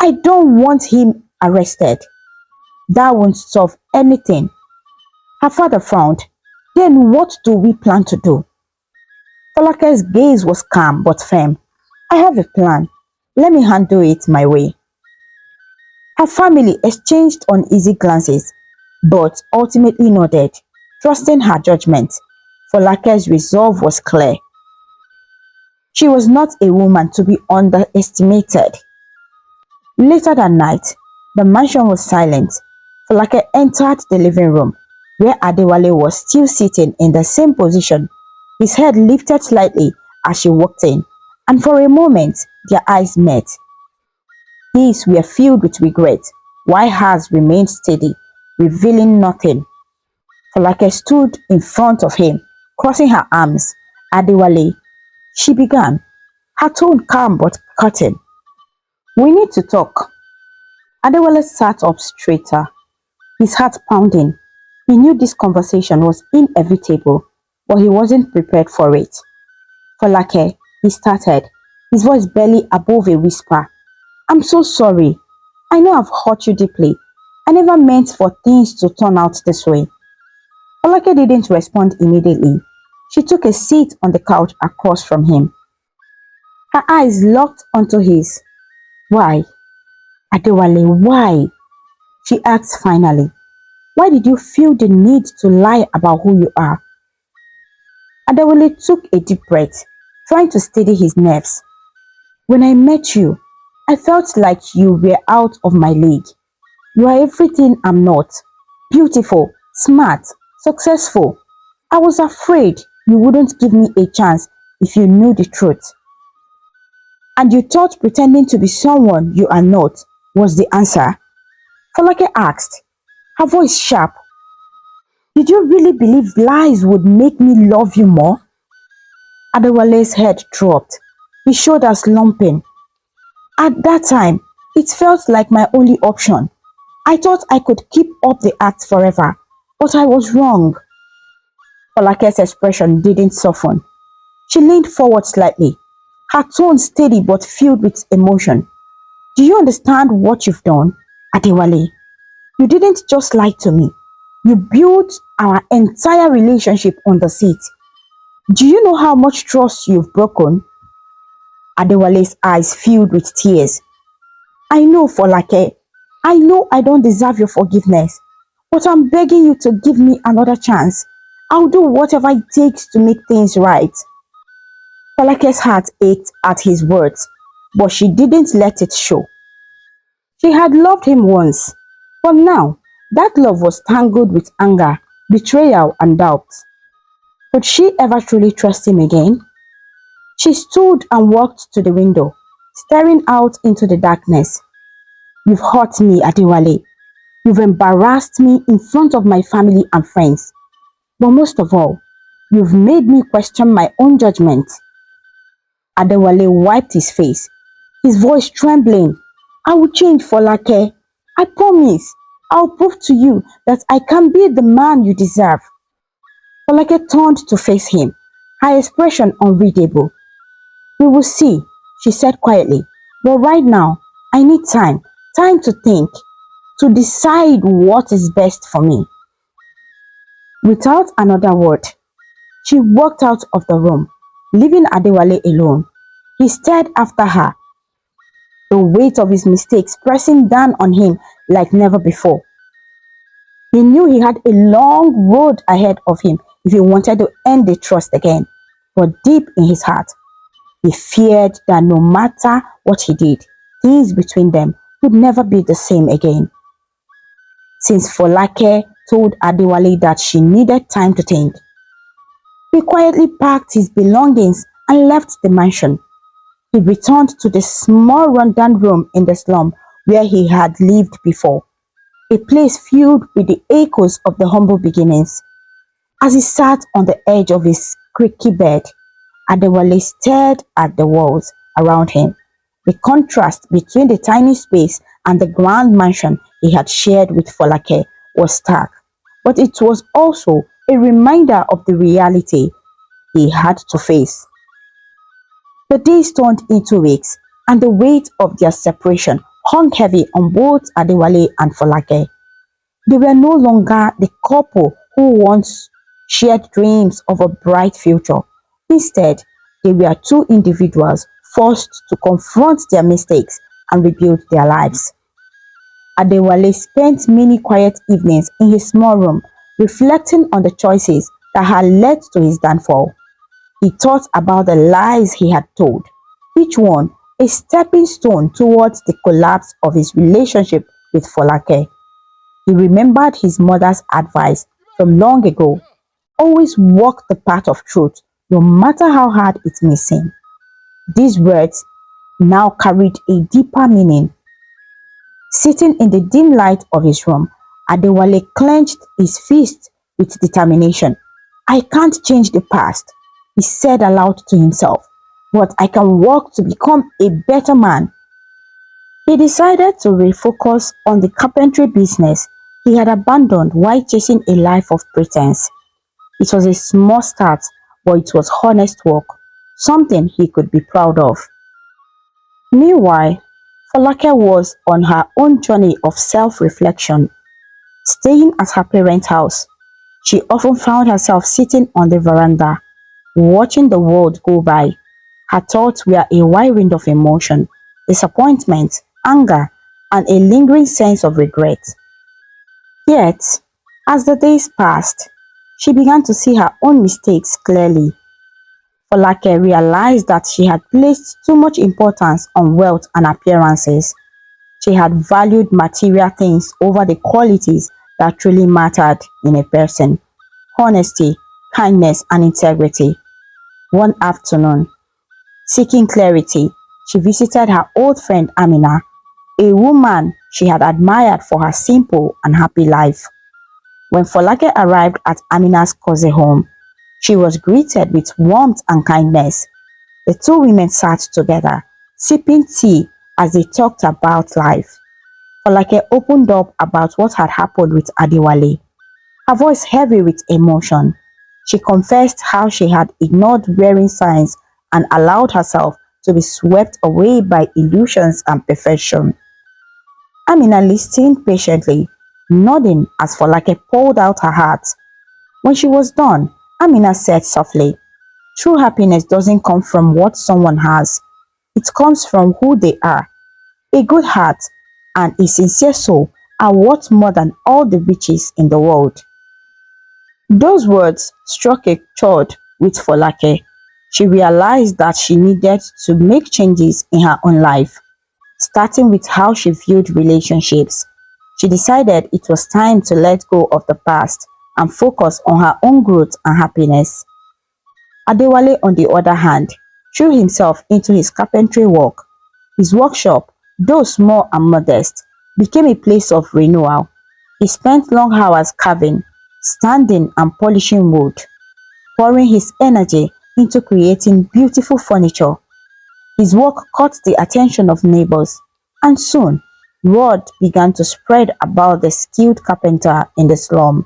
I don't want him arrested. That won't solve anything." Her father frowned. "Then what do we plan to do?" Folake's gaze was calm but firm. "I have a plan. Let me handle it my way." Her family exchanged uneasy glances, but ultimately nodded, trusting her judgment. Folake's resolve was clear. She was not a woman to be underestimated. Later that night, the mansion was silent. Falake entered the living room, where Adewale was still sitting in the same position, his head lifted slightly as she walked in, and for a moment their eyes met. These were filled with regret, while hers remained steady, revealing nothing. Falake stood in front of him, crossing her arms. Adewale, she began, her tone calm but cutting. We need to talk. Adewale sat up straighter, his heart pounding. He knew this conversation was inevitable, but he wasn't prepared for it. Falake, he started, his voice barely above a whisper. I'm so sorry. I know I've hurt you deeply. I never meant for things to turn out this way. Falake didn't respond immediately. She took a seat on the couch across from him. Her eyes locked onto his. Why? Adewale, why? She asked finally. Why did you feel the need to lie about who you are? Adewale took a deep breath, trying to steady his nerves. When I met you, I felt like you were out of my league. You are everything I'm not. Beautiful, smart, successful. I was afraid you wouldn't give me a chance if you knew the truth. And you thought pretending to be someone you are not was the answer? Falake asked, her voice sharp. Did you really believe lies would make me love you more? Adewale's head dropped, his shoulders lumping. At that time, it felt like my only option. I thought I could keep up the act forever, but I was wrong. Falake's expression didn't soften. She leaned forward slightly, her tone steady but filled with emotion. Do you understand what you've done, Adewale? You didn't just lie to me. You built our entire relationship on deceit. Do you know how much trust you've broken? Adewale's eyes filled with tears. I know, Folake. I know I don't deserve your forgiveness, but I'm begging you to give me another chance. I'll do whatever it takes to make things right. Falake's heart ached at his words, but she didn't let it show. She had loved him once, but now that love was tangled with anger, betrayal, and doubt. Could she ever truly trust him again? She stood and walked to the window, staring out into the darkness. You've hurt me, Adewale. You've embarrassed me in front of my family and friends. But most of all, you've made me question my own judgment. Adewale wiped his face, his voice trembling. I will change, Folake. I promise. I'll prove to you that I can be the man you deserve. Folake turned to face him, her expression unreadable. We will see, she said quietly. But right now, I need time to think, to decide what is best for me. Without another word, she walked out of the room, leaving Adewale alone. He stared after her, the weight of his mistakes pressing down on him like never before. He knew he had a long road ahead of him if he wanted to end the trust again. But deep in his heart, he feared that no matter what he did, things between them would never be the same again. Since Folake told Adewale that she needed time to think, he quietly packed his belongings and left the mansion. He returned to the small rundown room in the slum where he had lived before, a place filled with the echoes of the humble beginnings. As he sat on the edge of his creaky bed, Adewale stared at the walls around him. The contrast between the tiny space and the grand mansion he had shared with Folake was stark, but it was also a reminder of the reality he had to face. The days turned into weeks, and the weight of their separation hung heavy on both Adewale and Folake. They were no longer the couple who once shared dreams of a bright future. Instead, they were two individuals forced to confront their mistakes and rebuild their lives. Adewale spent many quiet evenings in his small room, reflecting on the choices that had led to his downfall. He thought about the lies he had told, each one a stepping stone towards the collapse of his relationship with Folake. He remembered his mother's advice from long ago: always walk the path of truth, no matter how hard it may seem. These words now carried a deeper meaning. Sitting in the dim light of his room, Adewale clenched his fist with determination. I can't change the past, he said aloud to himself, but I can work to become a better man. He decided to refocus on the carpentry business he had abandoned while chasing a life of pretense. It was a small start, but it was honest work, something he could be proud of. Meanwhile, Falake was on her own journey of self-reflection. Staying at her parents' house, she often found herself sitting on the veranda, watching the world go by. Her thoughts were a whirlwind of emotion, disappointment, anger, and a lingering sense of regret. Yet, as the days passed, she began to see her own mistakes clearly. Folake realized that she had placed too much importance on wealth and appearances. She had valued material things over the qualities that truly mattered in a person: honesty, kindness, and integrity. One afternoon, seeking clarity, she visited her old friend Amina, a woman she had admired for her simple and happy life. When Folake arrived at Amina's cozy home, she was greeted with warmth and kindness. The two women sat together, sipping tea as they talked about life. Folake opened up about what had happened with Adewale, her voice heavy with emotion. She confessed how she had ignored wearing signs and allowed herself to be swept away by illusions and perfection. Amina listened patiently, nodding as Folake poured out her heart. When she was done, Amina said softly, true happiness doesn't come from what someone has. It comes from who they are. A good heart and a sincere soul are worth more than all the riches in the world. Those words struck a chord with Folake. She realized that she needed to make changes in her own life, starting with how she viewed relationships. She decided it was time to let go of the past and focus on her own growth and happiness. Adewale, on the other hand, threw himself into his carpentry work. His workshop, though small and modest, became a place of renewal. He spent long hours carving, standing and polishing wood, pouring his energy into creating beautiful furniture. His work caught the attention of neighbors, and soon word began to spread about the skilled carpenter in the slum.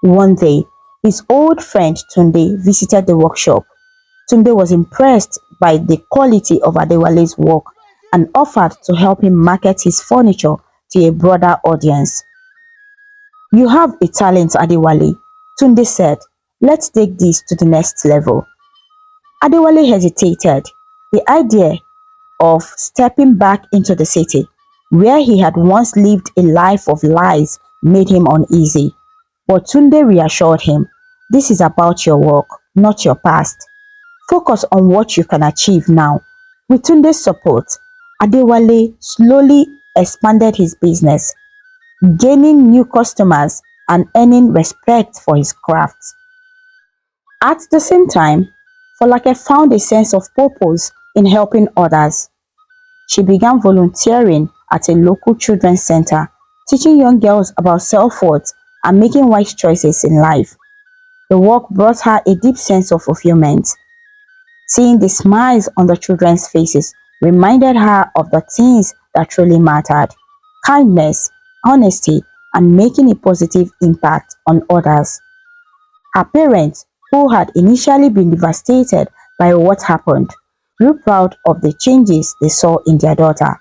One day, his old friend Tunde visited the workshop. Tunde was impressed by the quality of Adewale's work and offered to help him market his furniture to a broader audience. You have a talent, Adewale, Tunde said. Let's take this to the next level. Adewale hesitated. The idea of stepping back into the city, where he had once lived a life of lies, made him uneasy. But Tunde reassured him, this is about your work, not your past. Focus on what you can achieve now. With Tunde's support, Adewale slowly expanded his business, gaining new customers and earning respect for his craft. At the same time, Folake found a sense of purpose in helping others. She began volunteering at a local children's center, teaching young girls about self-worth and making wise choices in life. The work brought her a deep sense of fulfillment. Seeing the smiles on the children's faces reminded her of the things that truly mattered: kindness, honesty, and making a positive impact on others. Her parents, who had initially been devastated by what happened, grew proud of the changes they saw in their daughter.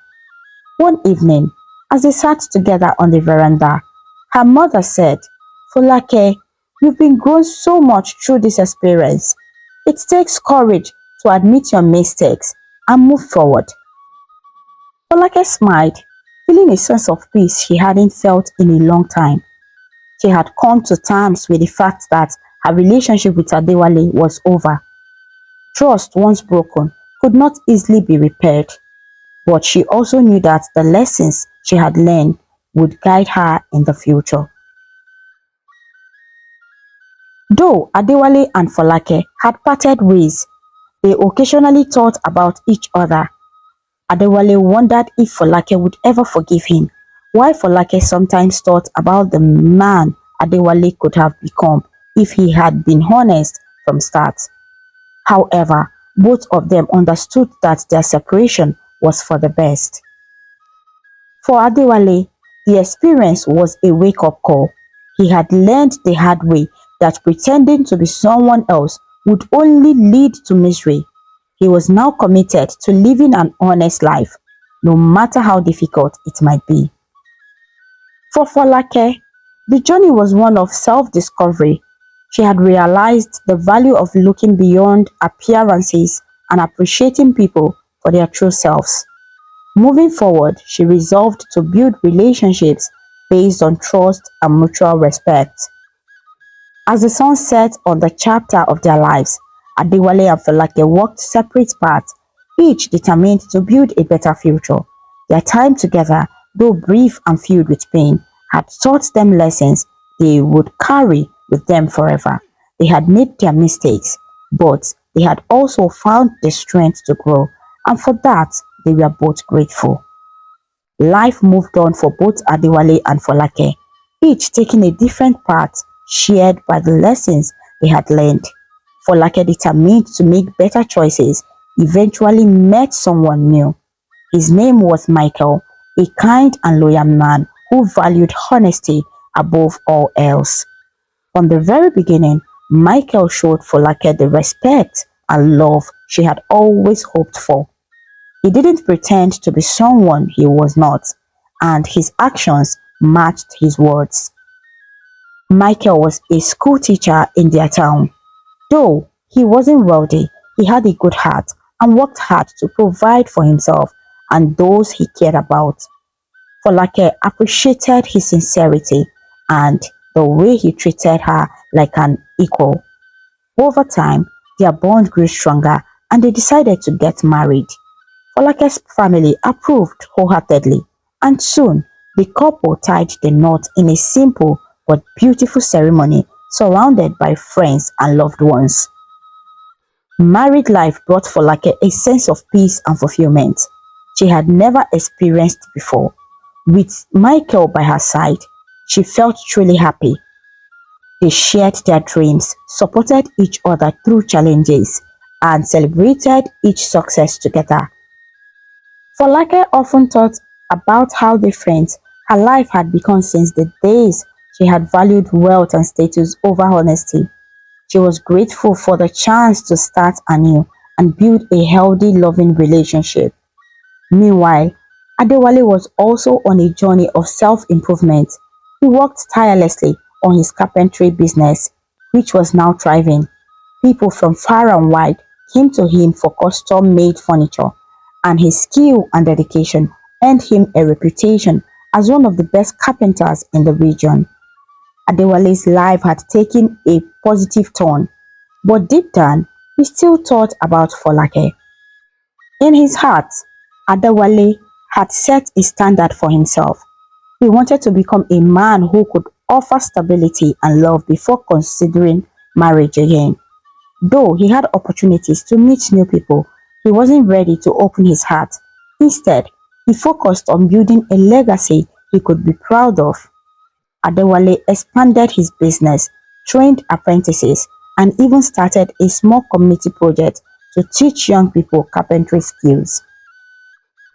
One evening, as they sat together on the veranda, her mother said, Folake, you've been grown so much through this experience. It takes courage to admit your mistakes and move forward. Folake smiled, feeling a sense of peace she hadn't felt in a long time. She had come to terms with the fact that her relationship with Adewale was over. Trust, once broken, could not easily be repaired, but she also knew that the lessons she had learned would guide her in the future. Though Adewale and Folake had parted ways, they occasionally thought about each other. Adewale wondered if Folake would ever forgive him, while Folake sometimes thought about the man Adewale could have become if he had been honest from start. However, both of them understood that their separation was for the best. For Adewale, the experience was a wake-up call. He had learned the hard way that pretending to be someone else would only lead to misery. He was now committed to living an honest life, no matter how difficult it might be. For Folake, the journey was one of self-discovery. She had realized the value of looking beyond appearances and appreciating people for their true selves. Moving forward, she resolved to build relationships based on trust and mutual respect. As the sun set on the chapter of their lives, Adewale and Folake walked separate paths, each determined to build a better future. Their time together, though brief and filled with pain, had taught them lessons they would carry with them forever. They had made their mistakes, but they had also found the strength to grow, and for that they were both grateful. Life moved on for both Adewale and Folake, each taking a different path shared by the lessons they had learned. Folake, determined to make better choices, eventually met someone new. His name was Michael, a kind and loyal man who valued honesty above all else. From the very beginning, Michael showed Folake the respect and love she had always hoped for. He didn't pretend to be someone he was not, and his actions matched his words. Michael was a school teacher in their town. Though he wasn't wealthy, he had a good heart and worked hard to provide for himself and those he cared about. Folake appreciated his sincerity and the way he treated her like an equal. Over time, their bond grew stronger and they decided to get married. Folake's family approved wholeheartedly, and soon the couple tied the knot in a simple but beautiful ceremony surrounded by friends and loved ones. Married life brought Folake a sense of peace and fulfillment she had never experienced before. With Michael by her side, she felt truly happy. They shared their dreams, supported each other through challenges, and celebrated each success together. Folake often thought about how different her life had become since the days she had valued wealth and status over honesty. She was grateful for the chance to start anew and build a healthy, loving relationship. Meanwhile, Adewale was also on a journey of self-improvement. He worked tirelessly on his carpentry business, which was now thriving. People from far and wide came to him for custom-made furniture, and his skill and dedication earned him a reputation as one of the best carpenters in the region. Adewale's life had taken a positive turn, but deep down, he still thought about Folake. In his heart, Adewale had set a standard for himself. He wanted to become a man who could offer stability and love before considering marriage again. Though he had opportunities to meet new people, he wasn't ready to open his heart. Instead, he focused on building a legacy he could be proud of. Adewale expanded his business, trained apprentices, and even started a small community project to teach young people carpentry skills.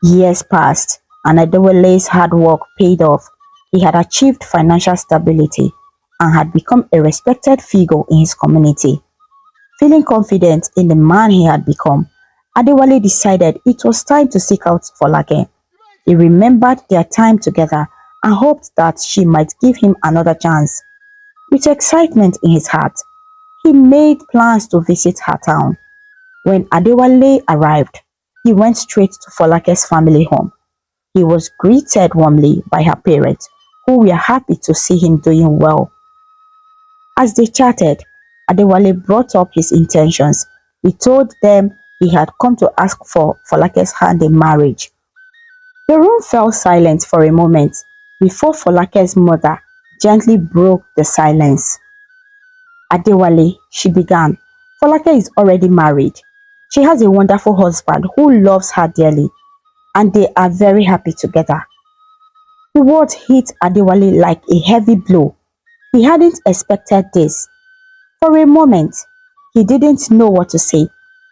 Years passed, and Adewale's hard work paid off. He had achieved financial stability and had become a respected figure in his community. Feeling confident in the man he had become, Adewale decided it was time to seek out Folake. He remembered their time together and hoped that she might give him another chance. With excitement in his heart, he made plans to visit her town. When Adewale arrived, he went straight to Folake's family home. He was greeted warmly by her parents, who were happy to see him doing well. As they chatted, Adewale brought up his intentions. He told them he had come to ask for Folake's hand in marriage. The room fell silent for a moment before Folake's mother gently broke the silence. Adewale, she began, Folake is already married. She has a wonderful husband who loves her dearly, and they are very happy together. The words hit Adewale like a heavy blow. He hadn't expected this. For a moment, he didn't know what to say.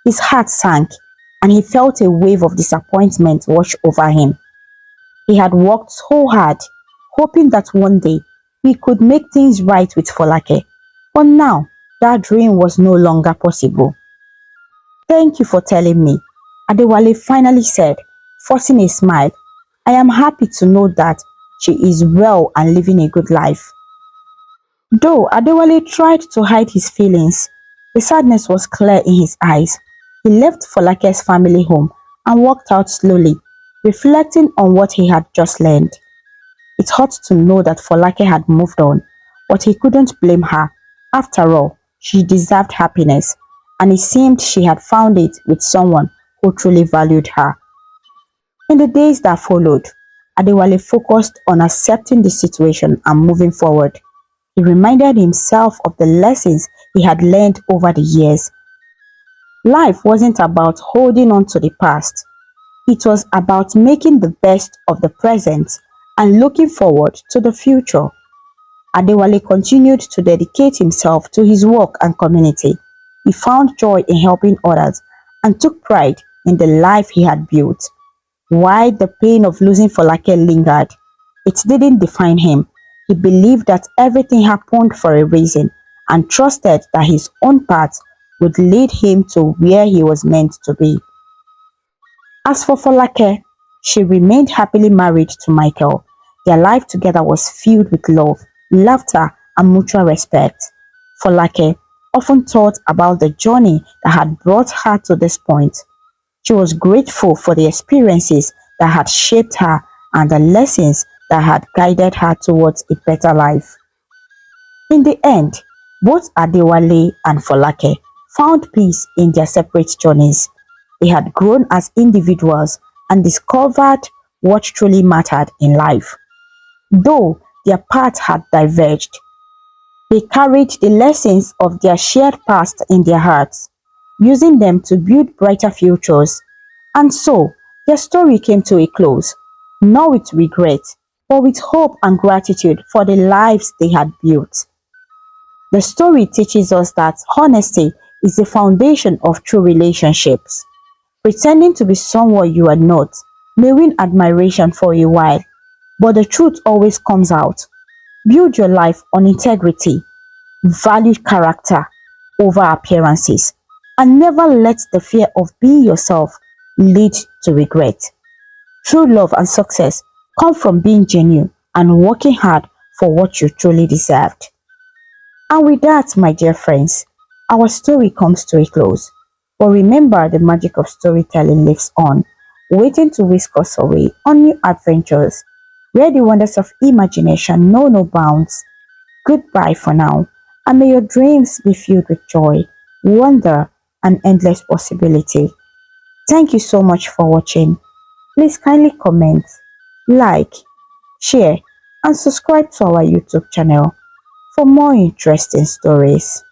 His heart sank, and he felt a wave of disappointment wash over him. He had worked so hard, hoping that one day he could make things right with Folake, but now that dream was no longer possible. Thank you for telling me, Adewale finally said, forcing a smile. I am happy to know that she is well and living a good life. Though Adewale tried to hide his feelings, the sadness was clear in his eyes. He left Folake's family home and walked out slowly, reflecting on what he had just learned. It hurt to know that Folake had moved on, but he couldn't blame her. After all, she deserved happiness, and it seemed she had found it with someone who truly valued her. In the days that followed, Adewale focused on accepting the situation and moving forward. He reminded himself of the lessons he had learned over the years. Life wasn't about holding on to the past. It was about making the best of the present and looking forward to the future. Adewale continued to dedicate himself to his work and community. He found joy in helping others and took pride in the life he had built. While the pain of losing Folake lingered, it didn't define him. He believed that everything happened for a reason and trusted that his own path would lead him to where he was meant to be. As for Folake, she remained happily married to Michael. Their life together was filled with love, laughter, and mutual respect. Folake often thought about the journey that had brought her to this point. She was grateful for the experiences that had shaped her and the lessons that had guided her towards a better life. In the end, both Adewale and Folake found peace in their separate journeys. They had grown as individuals and discovered what truly mattered in life. Though their paths had diverged, they carried the lessons of their shared past in their hearts, using them to build brighter futures. And so, their story came to a close, not with regret, but with hope and gratitude for the lives they had built. The story teaches us that honesty is the foundation of true relationships. Pretending to be someone you are not may win admiration for a while, but the truth always comes out. Build your life on integrity, value character over appearances, and never let the fear of being yourself lead to regret. True love and success come from being genuine and working hard for what you truly deserved. And with that, my dear friends, our story comes to a close. But remember, the magic of storytelling lives on, waiting to whisk us away on new adventures, where the wonders of imagination know no bounds. Goodbye for now, and may your dreams be filled with joy, wonder, and endless possibility. Thank you so much for watching. Please kindly comment, like, share, and subscribe to our YouTube channel for more interesting stories.